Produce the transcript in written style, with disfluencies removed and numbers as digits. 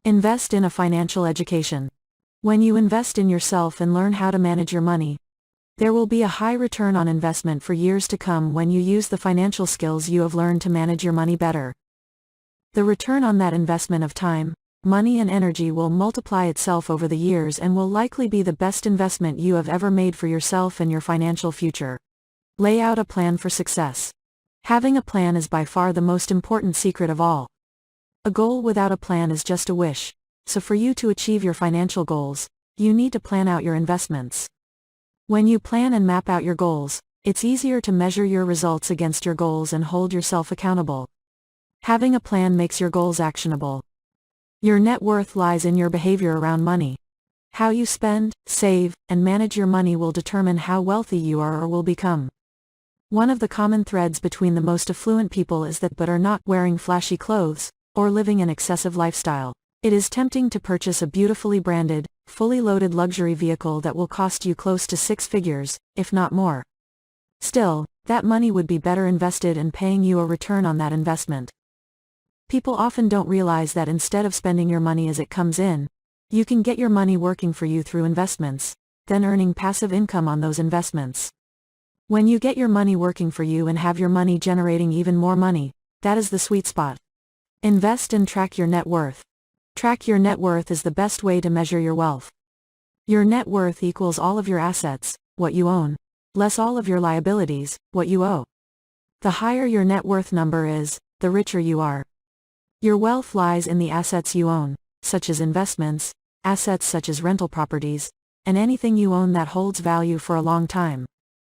Invest in a financial education. When you invest in yourself and learn how to manage your money, there will be a high return on investment for years to come when you use the financial skills you have learned to manage your money better. The return on that investment of time, money and energy will multiply itself over the years and will likely be the best investment you have ever made for yourself and your financial future. Lay out a plan for success. Having a plan is by far the most important secret of all. A goal without a plan is just a wish, so for you to achieve your financial goals, you need to plan out your investments. When you plan and map out your goals, it's easier to measure your results against your goals and hold yourself accountable. Having a plan makes your goals actionable. Your net worth lies in your behavior around money. How you spend, save, and manage your money will determine how wealthy you are or will become. One of the common threads between the most affluent people is that but are not wearing flashy clothes, or living an excessive lifestyle. It is tempting to purchase a beautifully branded, fully loaded luxury vehicle that will cost you close to 6 figures, if not more. Still, that money would be better invested in paying you a return on that investment. People often don't realize that instead of spending your money as it comes in, you can get your money working for you through investments, then earning passive income on those investments. When you get your money working for you and have your money generating even more money, that is the sweet spot. Invest and track your net worth. Track your net worth is the best way to measure your wealth. Your net worth equals all of your assets, what you own, less all of your liabilities, what you owe. The higher your net worth number is, the richer you are. Your wealth lies in the assets you own, such as investments, assets such as rental properties, and anything you own that holds value for a long time.